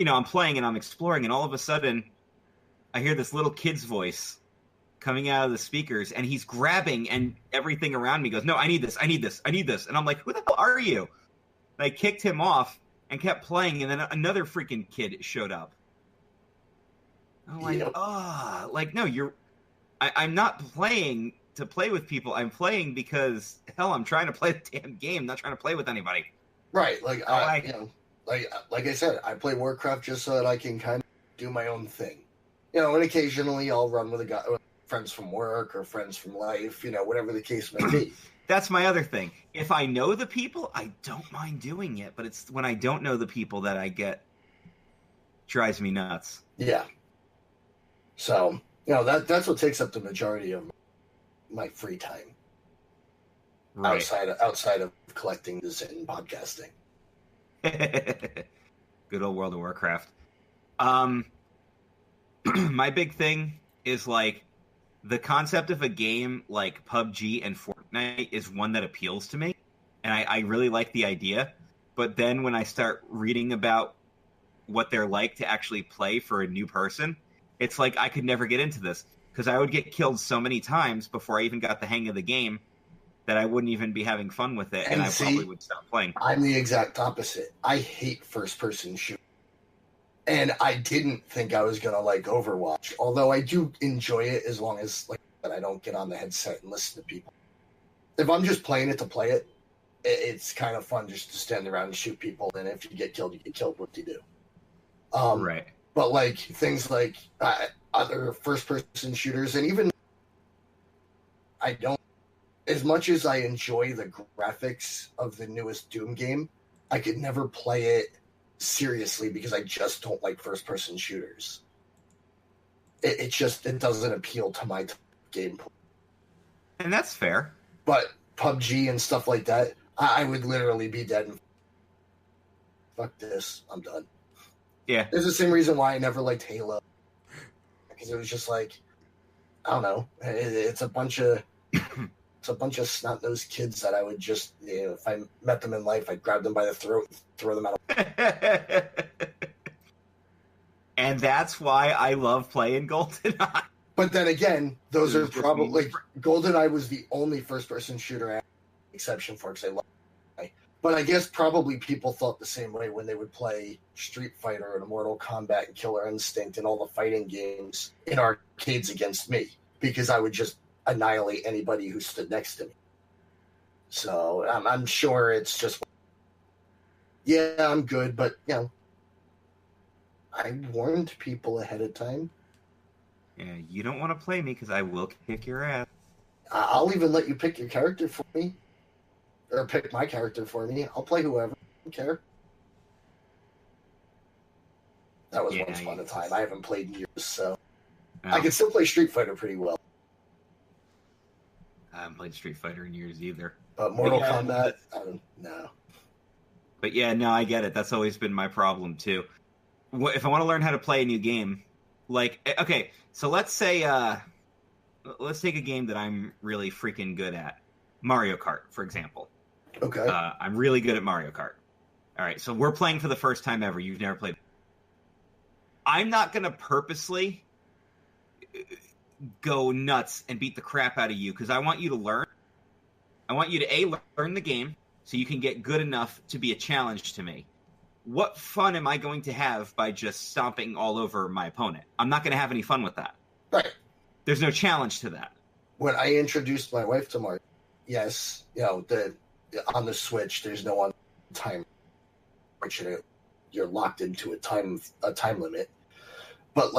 I'm playing and I'm exploring, and all of a sudden, I hear this little kid's voice coming out of the speakers, and he's grabbing, and everything around me goes, "No, I need this, I need this, I need this." And I'm like, "Who the hell are you?" And I kicked him off and kept playing, and then another freaking kid showed up. I'm like, no, I'm not playing to play with people. I'm playing because, hell, I'm trying to play the damn game, not trying to play with anybody. Right, like like I said, I play Warcraft just so that I can kind of do my own thing. And occasionally I'll run with friends from work or friends from life, whatever the case may be. That's my other thing. If I know the people, I don't mind doing it, but it's when I don't know the people that I get drives me nuts. Yeah. So, that's what takes up the majority of my free time. Right. Outside of collecting this and podcasting. Good old World of Warcraft. My big thing is like the concept of a game like PUBG and Fortnite is one that appeals to me, and I really like the idea. But then when I start reading about what they're like to actually play for a new person, it's like I could never get into this because I would get killed so many times before I even got the hang of the game that I wouldn't even be having fun with it, and I probably would stop playing. I'm the exact opposite. I hate first-person shooters. And I didn't think I was going to like Overwatch, although I do enjoy it as long as that I don't get on the headset and listen to people. If I'm just playing it to play it, it's kind of fun just to stand around and shoot people, and if you get killed, you get killed. What do you do? Right. But like things like other first-person shooters, and even I don't, as much as I enjoy the graphics of the newest Doom game, I could never play it seriously because I just don't like first-person shooters. It doesn't appeal to my gameplay. And that's fair. But PUBG and stuff like that, I would literally be dead and fuck this, I'm done. Yeah. There's the same reason why I never liked Halo. Because it was just like, I don't know, it's a bunch of snot-nosed kids that I would just, if I met them in life, I'd grab them by the throat and throw them out. And that's why I love playing GoldenEye. But then again, those are probably... GoldenEye was the only first-person shooter I had an exception for, because I love it. But I guess probably people thought the same way when they would play Street Fighter and Mortal Kombat and Killer Instinct and all the fighting games in arcades against me, because I would just annihilate anybody who stood next to me. So I'm sure it's just, yeah, I'm good, but I warned people ahead of time. Yeah, you don't want to play me because I will kick your ass. I'll even let you pick your character for me, or pick my character for me. I'll play whoever. I don't care. That was once upon a time. I haven't played in years, so I can still play Street Fighter pretty well. I haven't played Street Fighter in years either. But Mortal Kombat, no. But yeah, no, I get it. That's always been my problem, too. If I want to learn how to play a new game, okay, so let's say, let's take a game that I'm really freaking good at. Mario Kart, for example. Okay. I'm really good at Mario Kart. All right, so we're playing for the first time ever. You've never played. I'm not going to purposely go nuts and beat the crap out of you because I want you to learn. I want you to learn the game so you can get good enough to be a challenge to me. What fun am I going to have by just stomping all over my opponent? I'm not going to have any fun with that. Right. There's no challenge to that. When I introduced my wife to Mario, yes, on the Switch, there's no on time. You're locked into a time limit. But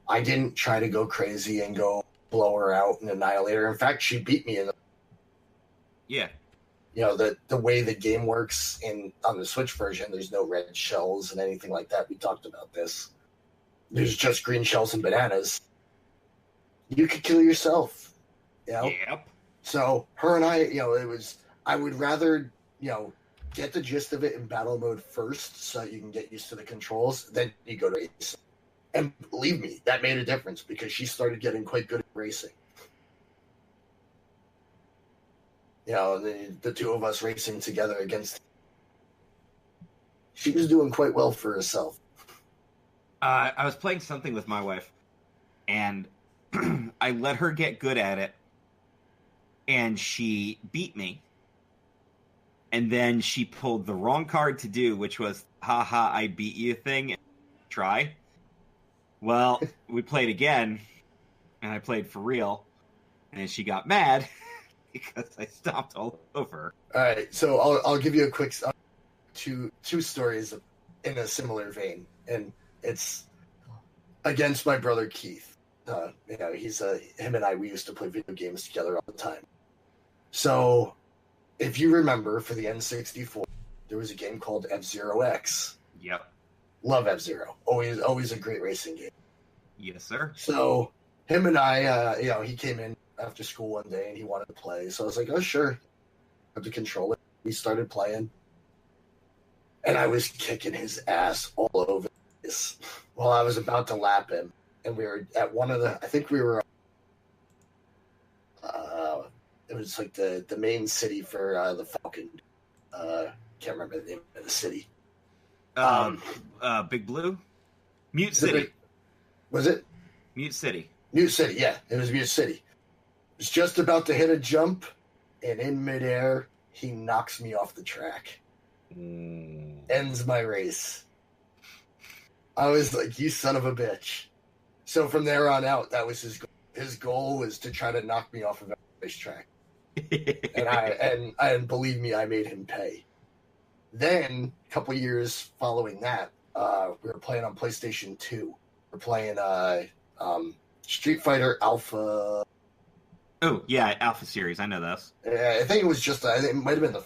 I didn't try to go crazy and go blow her out and annihilate her. In fact, she beat me in the... Yeah. The way the game works on the Switch version, there's no red shells and anything like that. We talked about this. There's just green shells and bananas. You could kill yourself. Yep. So her and I, I would rather, get the gist of it in battle mode first so you can get used to the controls, then you go to racing. And believe me, that made a difference because she started getting quite good at racing. The two of us racing together against... She was doing quite well for herself. I was playing something with my wife, and I let her get good at it, and she beat me. And then she pulled the wrong card to do, which was, haha, I beat you thing. Try. Well, we played again, and I played for real, and she got mad because I stomped all over. All right, so I'll give you a quick two stories in a similar vein, and it's against my brother Keith. He's him and we used to play video games together all the time. So, if you remember, for the N64, there was a game called F-Zero X. Yep. Love F-Zero. Always a great racing game. Yes, sir. So, him and I, he came in after school one day and he wanted to play. So I was like, oh, sure. I have to control it. We started playing. And I was kicking his ass all over this while I was about to lap him. And we were at it was like the main city for the Falcon. Can't remember the name of the city. Big Blue? Mute City. Was it? Mute City. Mute City, yeah. It was Mute City. Was just about to hit a jump, and in midair, he knocks me off the track. Ends my race. I was like, you son of a bitch. So from there on out, that was his goal. His goal was to try to knock me off of a racetrack. and believe me, I made him pay. Then, a couple years following that, we were playing on PlayStation 2. We're playing Street Fighter Alpha. Oh, yeah, Alpha Series. I know this. I think it was just, it might have been the...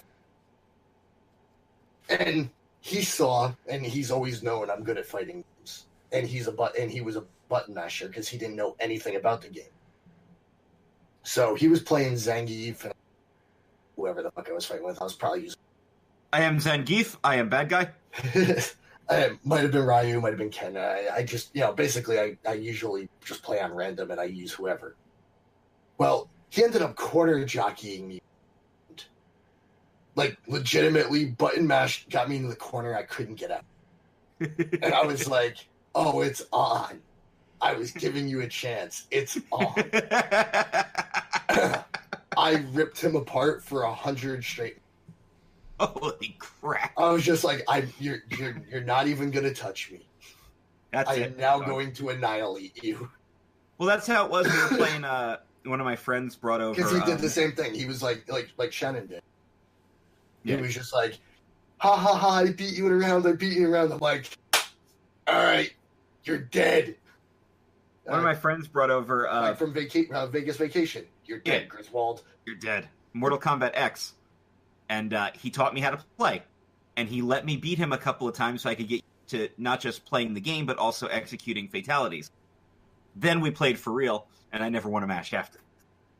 And he saw, and he's always known I'm good at fighting games. And he was a button masher because he didn't know anything about the game. So he was playing Zangief and whoever the fuck I was fighting with. I was probably using... I am Zangief. I am bad guy. It might have been Ryu, might have been Ken. I just, basically I usually just play on random and I use whoever. Well, he ended up corner jockeying me. Like, legitimately button mash got me into the corner. I couldn't get out. And I was like, oh, it's on. I was giving you a chance. It's on. I ripped him apart for 100 straight. Holy crap! I was just like, you're not even gonna touch me. I am now going to annihilate you. Well, that's how it was. We were playing. One of my friends brought over because he did the same thing. He was like Shannon did. Yeah. He was just like, ha ha ha! I beat you in a round. I beat you in a round. I'm like, all right, you're dead. One of my friends brought over from Vegas Vacation. You're dead, Griswold. You're dead. Mortal Kombat X. And he taught me how to play. And he let me beat him a couple of times so I could get to not just playing the game, but also executing fatalities. Then we played for real, and I never won a match after.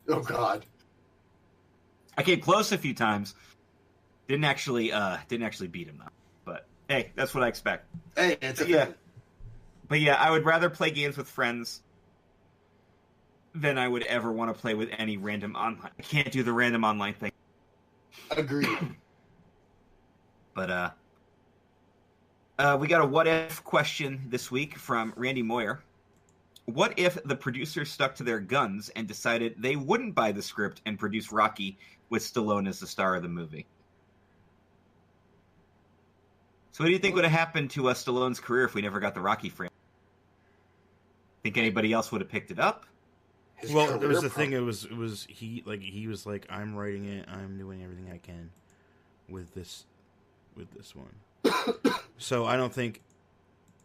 Oh, God. I came close a few times. Didn't actually beat him, though. But, hey, that's what I expect. Hey, it's a thing. But yeah, I would rather play games with friends than I would ever want to play with any random online. I can't do the random online thing. Agreed. But we got a what if question this week from Randy Moyer. What if the producers stuck to their guns and decided they wouldn't buy the script and produce Rocky with Stallone as the star of the movie? So what do you think would have happened to Stallone's career if we never got the Rocky franchise? Think anybody else would have picked it up? Well, there was the thing. It was he was like, I'm writing it. I'm doing everything I can with this one. So I don't think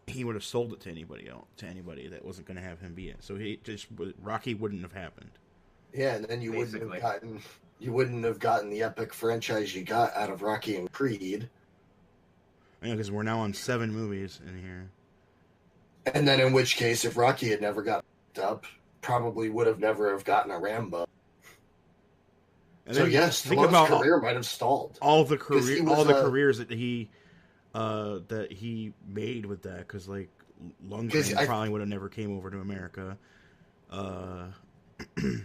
he would have sold it to anybody else, to anybody that wasn't going to have him be it. So Rocky wouldn't have happened. Yeah, and then you wouldn't have gotten the epic franchise you got out of Rocky and Creed. Yeah, because we're now on 7 movies in here. And then in which case, if Rocky had never got picked up, probably would have never have gotten a Rambo. And so yes, Stallone's career might have stalled. All the careers that he made with that, because like Lundgren probably would have never came over to America. Who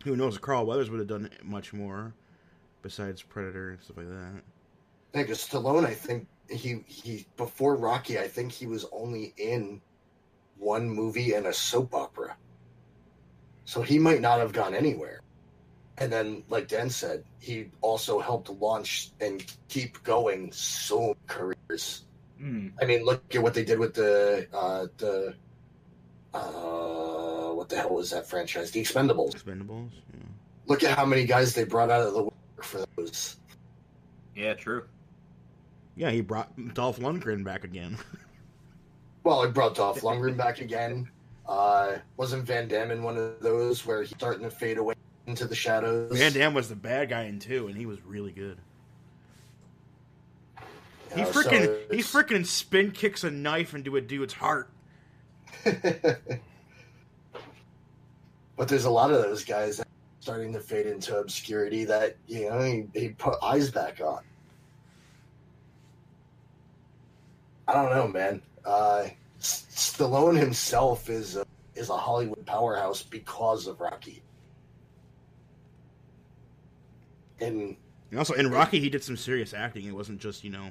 knows? Carl Weathers would have done much more besides Predator and stuff like that. Because Stallone, I think he before Rocky, I think he was only in one movie and a soap opera. So he might not have gone anywhere. And then, like Dan said, he also helped launch and keep going so many careers. I mean, look at what they did with the what the hell was that franchise? The Expendables. Expendables. Yeah. Look at how many guys they brought out of the work for those. Yeah, true. Yeah, he brought Dolph Lundgren back again. Well, he brought Dolph Lundgren back again. Wasn't Van Damme in one of those where he's starting to fade away into the shadows? Van Damme was the bad guy in 2, and he was really good. He freaking spin kicks a knife into a dude's heart. But there's a lot of those guys that are starting to fade into obscurity that, you know, he put eyes back on. I don't know, man. Stallone himself is a Hollywood powerhouse because of Rocky. And also in Rocky, he did some serious acting. It wasn't just, you know,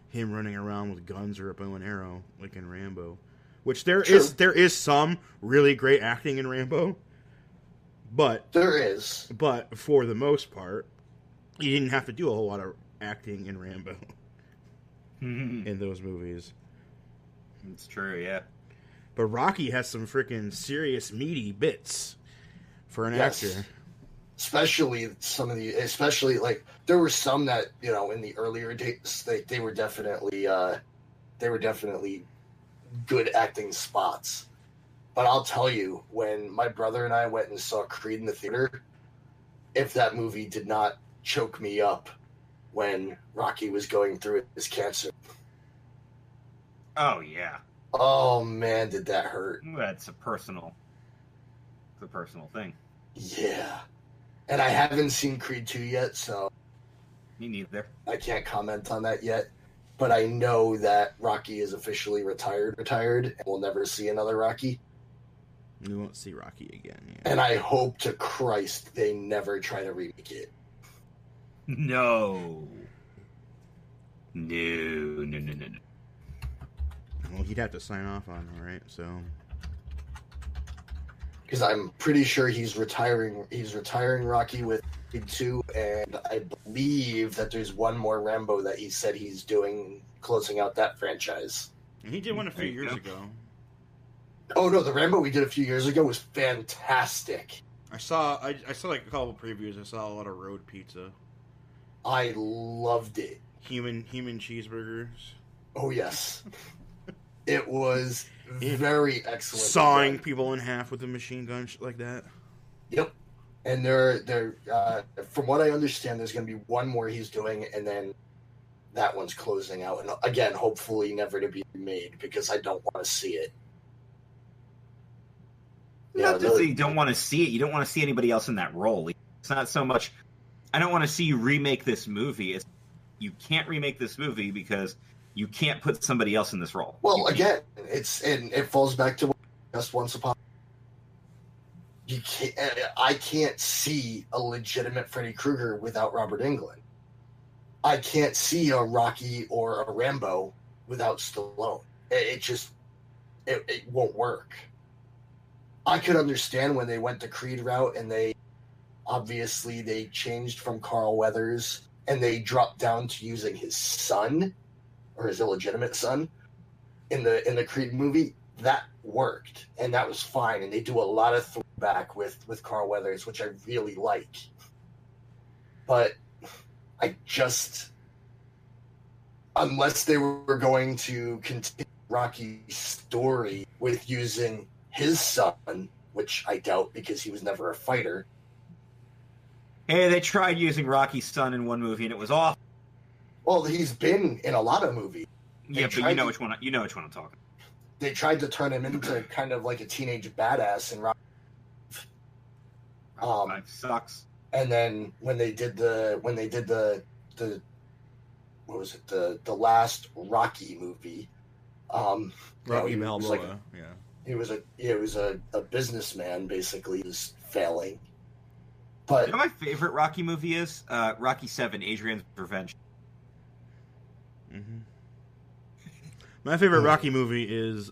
him running around with guns or a bow and arrow like in Rambo. Which there is some really great acting in Rambo. But there is. But for the most part, you didn't have to do a whole lot of acting in Rambo. In those movies. It's true, yeah. But Rocky has some freaking serious meaty bits for an actor. Especially like there were some that, you know, in the earlier days they were definitely good acting spots. But I'll tell you, when my brother and I went and saw Creed in the theater, if that movie did not choke me up when Rocky was going through his cancer. Oh, yeah. Oh, man, did that hurt. That's a personal thing. Yeah. And I haven't seen Creed 2 yet, so... Me neither. I can't comment on that yet. But I know that Rocky is officially retired, and we'll never see another Rocky. We won't see Rocky again. Yeah. And I hope to Christ they never try to remake it. No. Well, he'd have to sign off on it, right? So, because I'm pretty sure he's retiring Rocky with Creed 2, and I believe that there's one more Rambo that he said he's doing, closing out that franchise. And he did one a few years ago. Oh no, the Rambo we did a few years ago was fantastic. I saw like a couple of previews. I saw a lot of road pizza. I loved it. Human cheeseburgers. Oh yes. It was very excellent. Sawing people in half with a machine gun like that. Yep. And they're from what I understand, there's going to be one more he's doing, and then that one's closing out. And again, hopefully never to be made, because I don't want to see it. Not just that you don't want to see it. You don't want to see anybody else in that role. It's not so much, I don't want to see you remake this movie. It's, you can't remake this movie because you can't put somebody else in this role. Well, again, it falls back to just once upon. I can't see a legitimate Freddy Krueger without Robert Englund. I can't see a Rocky or a Rambo without Stallone. It won't work. I could understand when they went the Creed route and they changed from Carl Weathers and they dropped down to using his son or his illegitimate son in the Creed movie. That worked and that was fine. And they do a lot of throwback with Carl Weathers, which I really like. But I just, unless they were going to continue Rocky's story with using his son, which I doubt because he was never a fighter. Hey, they tried using Rocky's son in one movie and it was awful. Well, he's been in a lot of movies. Yeah, but you know which one I'm talking. They tried to turn him into kind of like a teenage badass in Rocky. Sucks. And then when they did the what was it, the last Rocky movie, Rocky Balboa, He was a businessman, basically. He was failing. But you know what my favorite Rocky movie is? Rocky 7, Adrian's Revenge. Mm-hmm. My favorite Rocky movie is